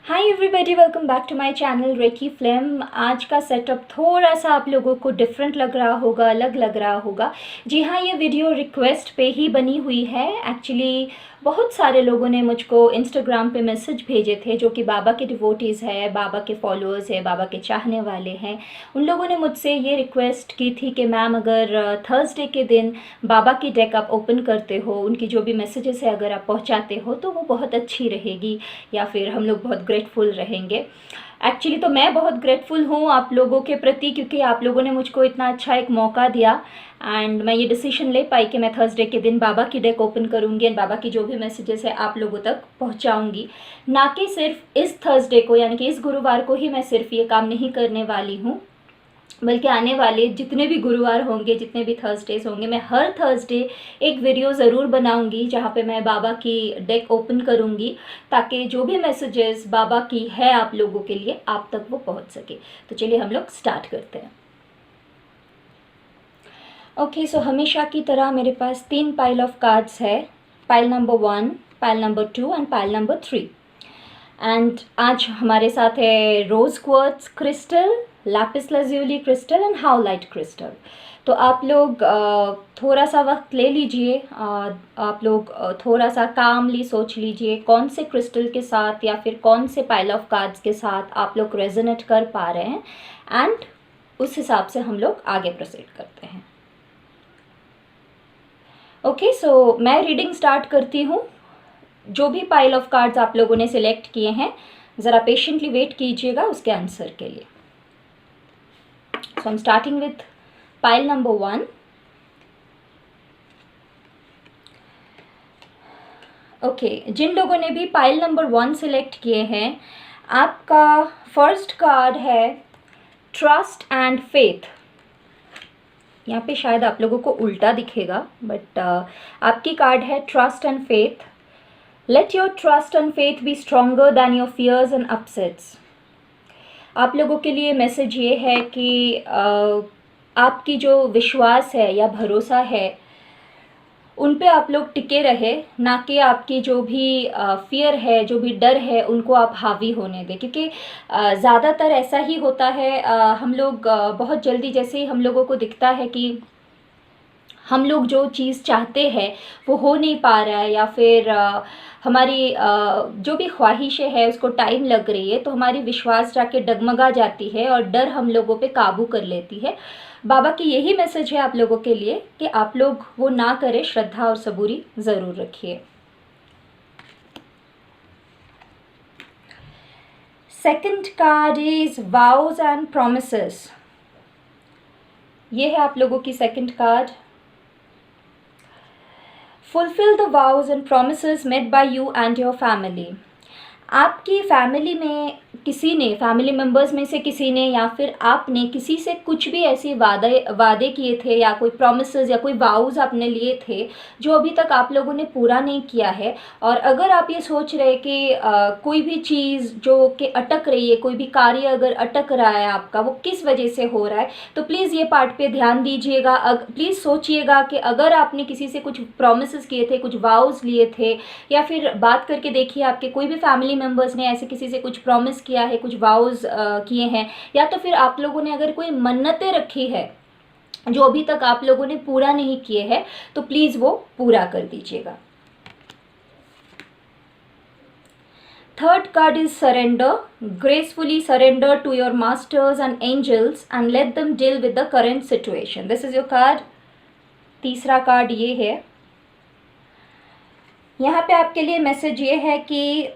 Hi everybody, welcome back to my channel Reiki Flame. आज का setup थोड़ा सा आप लोगों को डिफरेंट लग रहा होगा, अलग लग रहा होगा। जी हाँ, ये वीडियो रिक्वेस्ट पे ही बनी हुई है। एक्चुअली बहुत सारे लोगों ने मुझको इंस्टाग्राम पे मैसेज भेजे थे जो कि बाबा के डिवोटीज़ है, बाबा के फॉलोअर्स है, बाबा के चाहने वाले हैं। उन लोगों ने मुझसे ये रिक्वेस्ट की थी कि मैम अगर थर्सडे के दिन बाबा की डेक आप ओपन करते हो, उनकी जो भी मैसेजेस है अगर आप पहुँचाते हो तो वो बहुत अच्छी रहेगी, या फिर हम लोग बहुत ग्रेटफुल रहेंगे। एक्चुअली तो मैं बहुत ग्रेटफुल हूँ आप लोगों के प्रति, क्योंकि आप लोगों ने मुझको इतना अच्छा एक मौका दिया एंड मैं ये डिसीजन ले पाई कि मैं थर्सडे के दिन बाबा की डेक ओपन करूँगी एंड बाबा की जो भी मैसेजेस है आप लोगों तक पहुँचाऊँगी। ना कि सिर्फ इस थर्सडे को, यानी कि इस गुरुवार को ही मैं सिर्फ ये काम नहीं करने वाली हूँ, बल्कि आने वाले जितने भी गुरुवार होंगे, जितने भी थर्सडेज होंगे, मैं हर थर्सडे एक वीडियो ज़रूर बनाऊंगी जहाँ पे मैं बाबा की डेक ओपन करूंगी, ताकि जो भी मैसेजेस बाबा की है आप लोगों के लिए आप तक वो पहुँच सके। तो चलिए हम लोग स्टार्ट करते हैं। ओके, सो हमेशा की तरह मेरे पास 3 पाइल ऑफ कार्ड्स है। Pile number 1, pile number 2 and pile number 3। And आज हमारे साथ है rose quartz crystal, lapis lazuli crystal and howlite crystal. तो आप लोग थोड़ा सा वक्त ले लीजिए, आप लोग थोड़ा सा कामली सोच लीजिए कौन से क्रिस्टल के साथ या फिर कौन से पाइल ऑफ कार्ड्स के साथ आप लोग रेजोनेट कर पा रहे हैं, एंड उस हिसाब से हम लोग आगे प्रोसीड करते हैं। ओके, सो मैं रीडिंग स्टार्ट करती हूँ। जो भी पाइल ऑफ कार्ड्स आप लोगों ने सिलेक्ट किए हैं, ज़रा पेशेंटली वेट कीजिएगा उसके आंसर के लिए। So I am starting with pile number 1। Okay, जिन लोगों ने भी पाइल नंबर 1 सिलेक्ट किए हैं, आपका फर्स्ट कार्ड है ट्रस्ट एंड फेथ। यहाँ पे शायद आप लोगों को उल्टा दिखेगा, बट आपकी कार्ड है trust and faith. Let your trust and faith be stronger than your fears and upsets. आप लोगों के लिए मैसेज ये है कि आपकी जो विश्वास है या भरोसा है उन पे आप लोग टिके रहे, ना कि आपकी जो भी फियर है, जो भी डर है, उनको आप हावी होने दें। क्योंकि ज़्यादातर ऐसा ही होता है, हम लोग बहुत जल्दी, जैसे ही हम लोगों को दिखता है कि हम लोग जो चीज़ चाहते हैं वो हो नहीं पा रहा है, या फिर हमारी जो भी ख्वाहिशें है उसको टाइम लग रही है, तो हमारी विश्वास जाके डगमगा जाती है और डर हम लोगों पे काबू कर लेती है। बाबा की यही मैसेज है आप लोगों के लिए कि आप लोग वो ना करें, श्रद्धा और सबूरी ज़रूर रखिए। Second card is वाउज and promises. ये है आप लोगों की second card. Fulfill the vows and promises made by you and your family. आपकी फैमिली में किसी ने, फैमिली मेम्बर्स में से किसी ने या फिर आपने किसी से कुछ भी ऐसी वादे किए थे, या कोई प्रॉमिसेस या कोई वाउज आपने लिए थे जो अभी तक आप लोगों ने पूरा नहीं किया है। और अगर आप ये सोच रहे कि कोई भी चीज़ जो कि अटक रही है, कोई भी कार्य अगर अटक रहा है आपका, वो किस वजह से हो रहा है, तो प्लीज़ ये पार्ट पे ध्यान दीजिएगा। प्लीज़ सोचिएगा कि अगर आपने किसी से कुछ प्रॉमिसेस किए थे, कुछ वाउज लिए थे, या फिर बात करके देखिए आपके कोई भी फैमिली मेंबर्स ने ऐसे किसी से कुछ प्रॉमिस किया है, कुछ वाउज किए हैं, या तो फिर आप लोगों ने अगर कोई मन्नतें रखी है जो अभी तक आप लोगों ने पूरा नहीं किए हैं, तो प्लीज़ वो पूरा कर दीजिएगा। Third card is surrender. Gracefully surrender to your masters and angels and let them deal with the current situation. This is your card. तीसरा कार्ड ये है। यहाँ पे आपके लिए मैसेज ये है कि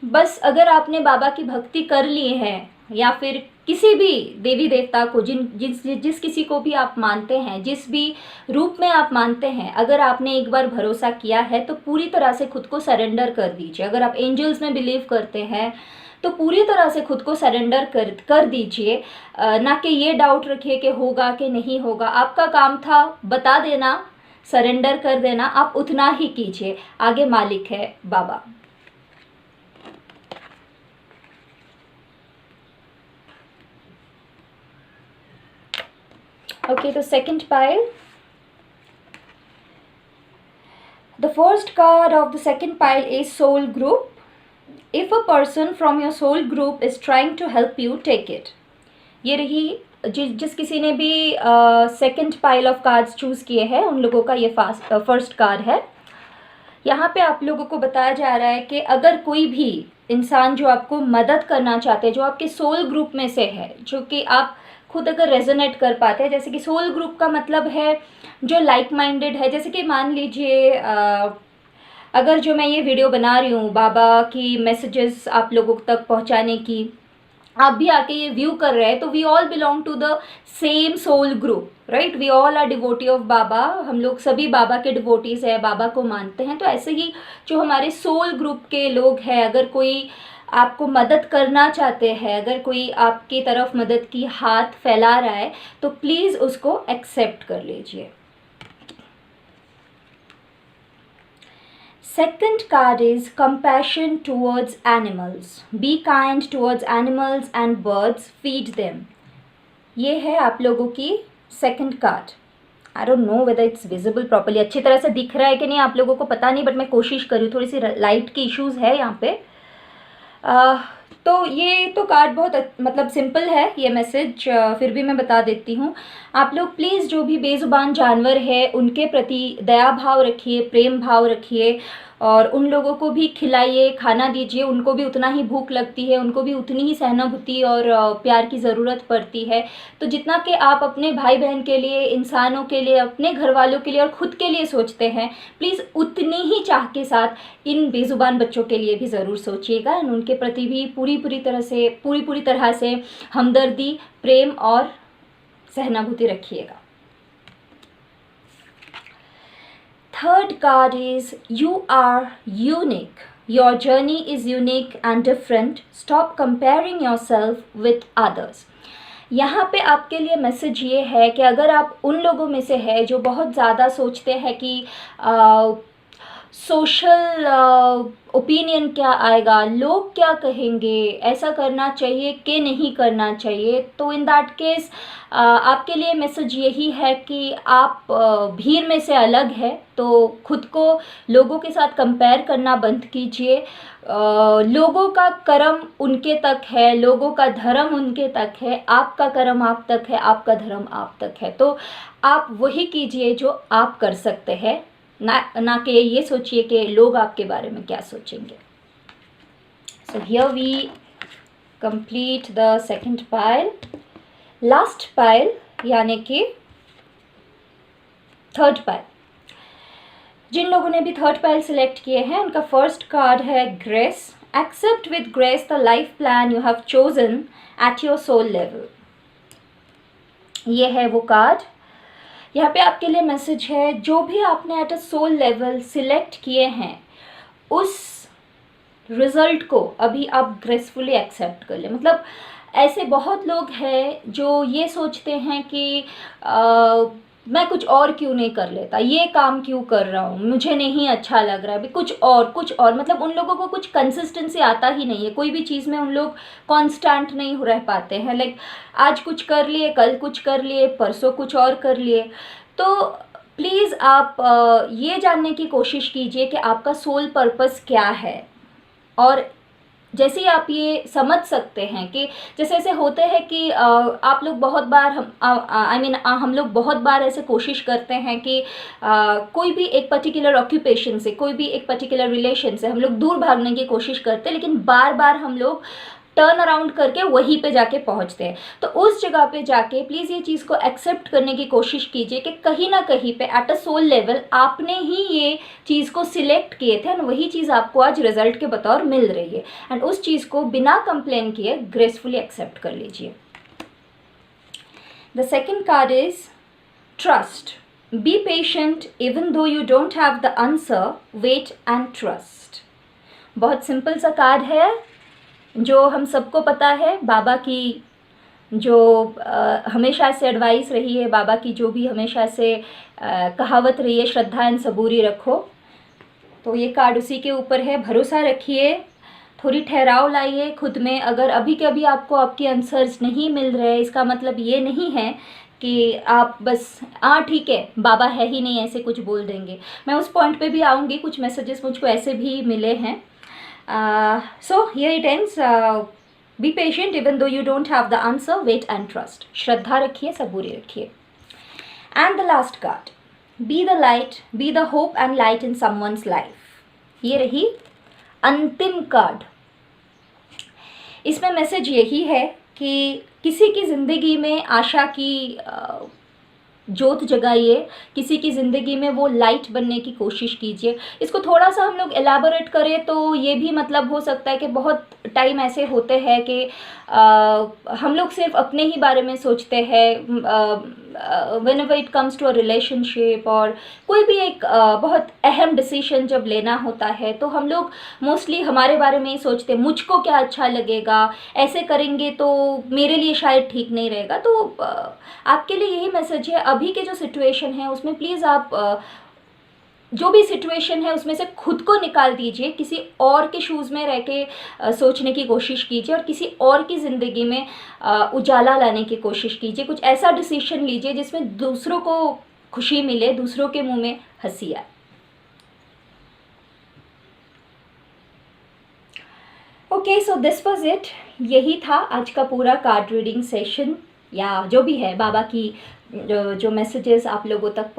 बस अगर आपने बाबा की भक्ति कर ली है, या फिर किसी भी देवी देवता को, जिस किसी को भी आप मानते हैं, जिस भी रूप में आप मानते हैं, अगर आपने एक बार भरोसा किया है तो पूरी तरह से खुद को सरेंडर कर दीजिए। अगर आप एंजल्स में बिलीव करते हैं तो पूरी तरह से खुद को सरेंडर कर दीजिए। ना कि ये डाउट रखिए कि होगा कि नहीं होगा। आपका काम था बता देना, सरेंडर कर देना, आप उतना ही कीजिए, आगे मालिक है बाबा। Okay, the second pile. The first card of the second pile is Soul Group. If a person from your soul group is trying to help you, take it. ये रही जिस किसी ने भी second pile of cards choose किए हैं उन लोगों का ये फर्स्ट कार्ड है। यहाँ पे आप लोगों को बताया जा रहा है कि अगर कोई भी इंसान जो आपको मदद करना चाहते हैं, जो आपके सोल ग्रुप में से है, जो कि आप खुद अगर रेजोनेट कर पाते हैं, जैसे कि सोल ग्रुप का मतलब है जो लाइक माइंडेड है। जैसे कि मान लीजिए अगर जो मैं ये वीडियो बना रही हूँ बाबा की मैसेजेस आप लोगों तक पहुँचाने की, आप भी आके ये व्यू कर रहे हैं, तो we all belong to the same soul group, right. We all are devotee of Baba, हम लोग सभी बाबा के डिवोटीज हैं, बाबा को मानते हैं। तो ऐसे ही जो हमारे सोल ग्रुप के लोग हैं, अगर कोई आपको मदद करना चाहते हैं, अगर कोई आपकी तरफ मदद की हाथ फैला रहा है, तो प्लीज़ उसको एक्सेप्ट कर लीजिए। Second card is compassion towards animals. Be kind towards animals and birds. Feed them. ये है आप लोगों की second card. I don't know whether it's visible properly, अच्छी तरह से दिख रहा है कि नहीं आप लोगों को पता नहीं, बट मैं कोशिश करूँ, थोड़ी सी लाइट की इश्यूज़ है यहाँ पे। तो ये तो कार्ड बहुत मतलब सिंपल है ये मैसेज, फिर भी मैं बता देती हूँ। आप लोग प्लीज़ जो भी बेज़ुबान जानवर है उनके प्रति दया भाव रखिए, प्रेम भाव रखिए, और उन लोगों को भी खिलाइए, खाना दीजिए। उनको भी उतना ही भूख लगती है, उनको भी उतनी ही सहानुभूति और प्यार की ज़रूरत पड़ती है। तो जितना कि आप अपने भाई बहन के लिए, इंसानों के लिए, अपने घर वालों के लिए और ख़ुद के लिए सोचते हैं, प्लीज़ उतनी ही चाह के साथ इन बेज़ुबान बच्चों के लिए भी ज़रूर सोचिएगा। और उनके प्रति भी पूरी तरह से हमदर्दी, प्रेम और सहानुभूति रखिएगा। Third card is you are unique. Your journey is unique and different. Stop comparing yourself with others. यहाँ पे आपके लिए मैसेज ये है कि अगर आप उन लोगों में से है जो बहुत ज़्यादा सोचते हैं कि सोशल ओपिनियन क्या आएगा, लोग क्या कहेंगे, ऐसा करना चाहिए कि नहीं करना चाहिए, तो इन दैट केस आपके लिए मैसेज यही है कि आप भीड़ में से अलग है। तो खुद को लोगों के साथ कंपेयर करना बंद कीजिए। लोगों का कर्म उनके तक है, लोगों का धर्म उनके तक है, आपका कर्म आप तक है, आपका धर्म आप तक है। तो आप वही कीजिए जो आप कर सकते हैं, ना कि ये सोचिए कि लोग आपके बारे में क्या सोचेंगे। So here we complete the second pile. Last pile यानी कि थर्ड पाइल। जिन लोगों ने भी थर्ड पाइल सिलेक्ट किए हैं उनका फर्स्ट कार्ड है grace. Accept with grace the life plan you have chosen at your soul level. ये है वो कार्ड। यहाँ पे आपके लिए मैसेज है, जो भी आपने at a soul level select किए हैं उस रिज़ल्ट को अभी आप ग्रेसफुली एक्सेप्ट कर लें। मतलब ऐसे बहुत लोग हैं जो ये सोचते हैं कि मैं कुछ और क्यों नहीं कर लेता, ये काम क्यों कर रहा हूँ, मुझे नहीं अच्छा लग रहा है, अभी कुछ और मतलब उन लोगों को कुछ कंसिस्टेंसी आता ही नहीं है। कोई भी चीज़ में उन लोग कांस्टेंट नहीं रह पाते हैं। लाइक आज कुछ कर लिए, कल कुछ कर लिए, परसों कुछ और कर लिए। तो प्लीज़ आप ये जानने की कोशिश कीजिए कि आपका सोल पर्पस क्या है। और जैसे ही आप ये समझ सकते हैं कि जैसे ऐसे होते हैं कि आप लोग बहुत बार हम लोग बहुत बार ऐसे कोशिश करते हैं कि कोई भी एक पर्टिकुलर ऑक्यूपेशन से, कोई भी एक पर्टिकुलर रिलेशन से हम लोग दूर भागने की कोशिश करते हैं, लेकिन बार बार हम लोग टर्न अराउंड करके वहीं पे जाके पहुंचते हैं। तो उस जगह पे जाके प्लीज़ ये चीज़ को एक्सेप्ट करने की कोशिश कीजिए कि कहीं ना कहीं पे एट अ सोल लेवल आपने ही ये चीज़ को सिलेक्ट किए थे, एंड वही चीज़ आपको आज रिजल्ट के बतौर मिल रही है। एंड उस चीज़ को बिना कंप्लेन किए ग्रेसफुली एक्सेप्ट कर लीजिए। The second card is trust. Be patient even though you don't have the answer, wait and trust. बहुत सिंपल सा कार्ड है जो हम सबको पता है। बाबा की जो हमेशा से एडवाइस रही है, बाबा की जो भी हमेशा से कहावत रही है, श्रद्धा एंड सबूरी रखो, तो ये कार्ड उसी के ऊपर है। भरोसा रखिए, थोड़ी ठहराव लाइए खुद में। अगर अभी के अभी आपको आपके आंसर्स नहीं मिल रहे, इसका मतलब ये नहीं है कि आप बस ठीक है बाबा है ही नहीं ऐसे कुछ बोल देंगे। मैं उस पॉइंट पे भी आऊँगी। कुछ मैसेजेस मुझको ऐसे भी मिले हैं। So here it ends. Be patient even though you don't have the answer. Wait and trust. श्रद्धा रखिए, सबूरी रखिए. And the last card. Be the light, be the hope and light in someone's life. ये रही अंतिम card. इसमें message यही है कि किसी की ज़िंदगी में आशा की जोत जगाइए, किसी की ज़िंदगी में वो लाइट बनने की कोशिश कीजिए. इसको थोड़ा सा हम लोग एलाबोरेट करें तो ये भी मतलब हो सकता है कि बहुत टाइम ऐसे होते हैं कि हम लोग सिर्फ अपने ही बारे में सोचते हैं whenever it comes to a relationship, और कोई भी एक बहुत अहम डिसीजन जब लेना होता है तो हम लोग मोस्टली हमारे बारे में ही सोचते हैं, मुझको क्या अच्छा लगेगा, ऐसे करेंगे तो मेरे लिए शायद ठीक नहीं रहेगा. तो आपके लिए यही मैसेज है, अभी के जो सिचुएशन है उसमें प्लीज़ आप जो भी सिचुएशन है उसमें से खुद को निकाल दीजिए, किसी और के शूज़ में रह के सोचने की कोशिश कीजिए और किसी और की ज़िंदगी में उजाला लाने की कोशिश कीजिए. कुछ ऐसा डिसीजन लीजिए जिसमें दूसरों को खुशी मिले, दूसरों के मुंह में हंसी आए. Okay, so this was it. यही था आज का पूरा कार्ड रीडिंग सेशन, या जो भी है बाबा की जो मैसेजेस आप लोगों तक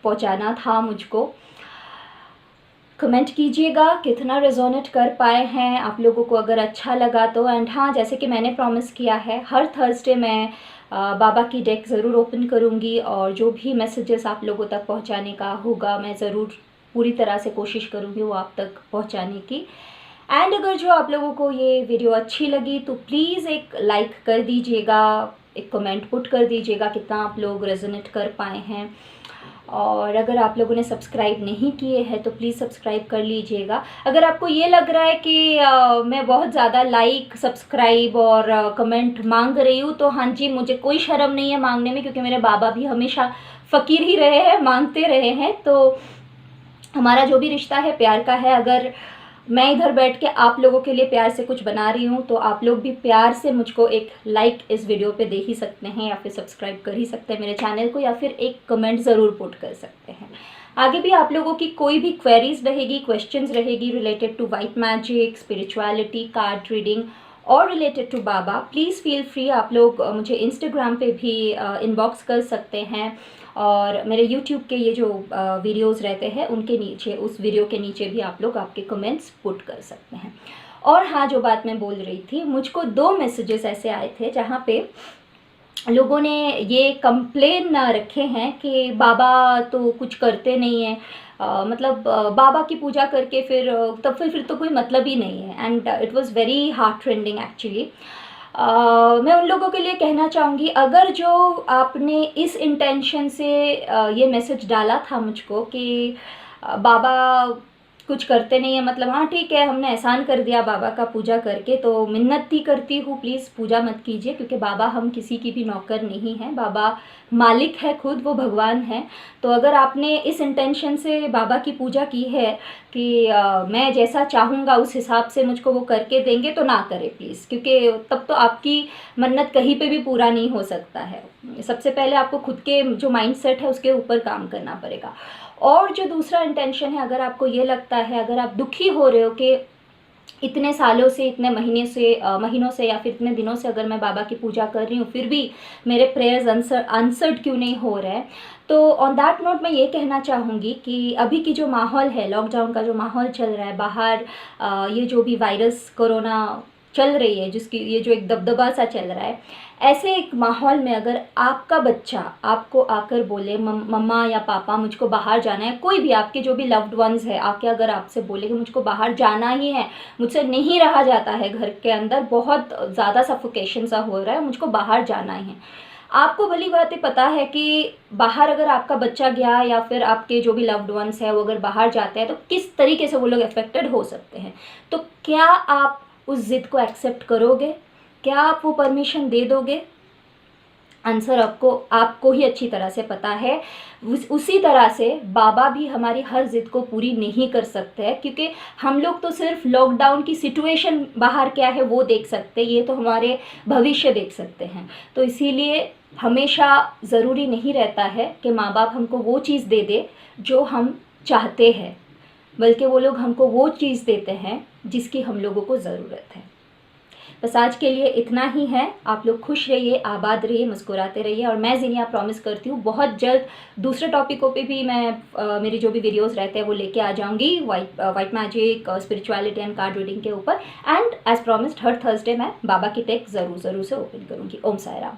पहुंचाना था मुझको. कमेंट कीजिएगा कितना रेजोनेट कर पाए हैं आप लोगों को, अगर अच्छा लगा तो. एंड हाँ, जैसे कि मैंने प्रॉमिस किया है, हर थर्सडे मैं बाबा की डेक ज़रूर ओपन करूँगी और जो भी मैसेजेस आप लोगों तक पहुँचाने का होगा मैं ज़रूर पूरी तरह से कोशिश करूँगी वो आप तक पहुँचाने की. एंड अगर जो आप लोगों को ये वीडियो अच्छी लगी तो प्लीज़ एक लाइक कर दीजिएगा, एक कमेंट पुट कर दीजिएगा कितना आप लोग रेजोनेट कर पाए हैं. और अगर आप लोगों ने सब्सक्राइब नहीं किए हैं तो प्लीज़ सब्सक्राइब कर लीजिएगा. अगर आपको ये लग रहा है कि मैं बहुत ज़्यादा लाइक, सब्सक्राइब और कमेंट मांग रही हूँ तो हाँ जी, मुझे कोई शर्म नहीं है मांगने में, क्योंकि मेरे बाबा भी हमेशा फ़कीर ही रहे हैं, मांगते रहे हैं. तो हमारा जो भी रिश्ता है प्यार का है. अगर मैं इधर बैठ के आप लोगों के लिए प्यार से कुछ बना रही हूँ तो आप लोग भी प्यार से मुझको एक लाइक इस वीडियो पे दे ही सकते हैं, या फिर सब्सक्राइब कर ही सकते हैं मेरे चैनल को, या फिर एक कमेंट ज़रूर पुट कर सकते हैं. आगे भी आप लोगों की कोई भी क्वेरीज रहेगी, क्वेश्चंस रहेगी related to white magic, spirituality, card reading और related to Baba, please feel free. आप लोग मुझे इंस्टाग्राम पे भी इनबॉक्स कर सकते हैं, और मेरे यूट्यूब के ये जो वीडियोस रहते हैं उनके नीचे, उस वीडियो के नीचे भी आप लोग आपके कमेंट्स पुट कर सकते हैं. और हाँ, जो बात मैं बोल रही थी, मुझको 2 मैसेजेस ऐसे आए थे जहाँ पे लोगों ने ये कंप्लेन रखे हैं कि बाबा तो कुछ करते नहीं हैं, मतलब बाबा की पूजा करके फिर तो कोई मतलब ही नहीं है. And it was very heart trending actually. मैं उन लोगों के लिए कहना चाहूँगी, अगर जो आपने इस इंटेंशन से ये मैसेज डाला था मुझको कि बाबा कुछ करते नहीं है, मतलब हाँ ठीक है हमने एहसान कर दिया बाबा का पूजा करके, तो मिन्नत ही करती हूँ प्लीज़ पूजा मत कीजिए, क्योंकि बाबा हम किसी की भी नौकर नहीं हैं. बाबा मालिक है खुद, वो भगवान हैं. तो अगर आपने इस इंटेंशन से बाबा की पूजा की है कि मैं जैसा चाहूँगा उस हिसाब से मुझको वो करके देंगे, तो ना करें प्लीज़, क्योंकि तब तो आपकी मन्नत कहीं पे भी पूरा नहीं हो सकता है. सबसे पहले आपको खुद के जो माइंडसेट है उसके ऊपर काम करना पड़ेगा. और जो दूसरा इंटेंशन है, अगर आपको ये लगता है, अगर आप दुखी हो रहे हो कि इतने सालों से, इतने महीनों से या फिर इतने दिनों से अगर मैं बाबा की पूजा कर रही हूँ फिर भी मेरे प्रेयर्स आंसर्ड क्यों नहीं हो रहे हैं, तो ऑन दैट नोट मैं ये कहना चाहूँगी कि अभी की जो माहौल है, लॉकडाउन का जो माहौल चल रहा है बाहर, ये जो भी वायरस कोरोना चल रही है, जिसकी ये जो एक दबदबा सा चल रहा है, ऐसे एक माहौल में अगर आपका बच्चा आपको आकर बोले मम्मा या पापा मुझको बाहर जाना है, कोई भी आपके जो भी लव्ड वंस है आके अगर आपसे बोले कि मुझको बाहर जाना ही है, मुझसे नहीं रहा जाता है घर के अंदर, बहुत ज़्यादा सफोकेशन सा हो रहा है, मुझको बाहर जाना ही है. आपको भली बात ही पता है कि बाहर अगर आपका बच्चा गया या फिर आपके जो भी लव्ड वंस है वो अगर बाहर जाते हैं तो किस तरीके से वो लोग अफेक्टेड हो सकते हैं. तो क्या आप उस ज़िद को एक्सेप्ट करोगे? क्या आप वो परमिशन दे दोगे? आंसर आपको ही अच्छी तरह से पता है. उसी तरह से बाबा भी हमारी हर ज़िद को पूरी नहीं कर सकते हैं, क्योंकि हम लोग तो सिर्फ लॉकडाउन की सिचुएशन बाहर क्या है वो देख सकते हैं, ये तो हमारे भविष्य देख सकते हैं. तो इसीलिए हमेशा ज़रूरी नहीं रहता है कि माँ बाप हमको वो चीज़ दे दे जो हम चाहते हैं. बल्कि वो लोग हमको वो चीज़ देते हैं जिसकी हम लोगों को ज़रूरत है। बस आज के लिए इतना ही है। आप लोग खुश रहिए, आबाद रहिए, मुस्कुराते रहिए, और मैं ज़िनिया प्रॉमिस करती हूँ बहुत जल्द दूसरे टॉपिकों पे भी मैं मेरे जो भी वीडियोस रहते हैं वो लेके आ जाऊँगी, white magic, spirituality and card reading के ऊपर। एंड एज प्रॉमिस्ड हर थर्सडे मैं बाबा की टेक ज़रूर से ओपन करूँगी। ओम साई राम।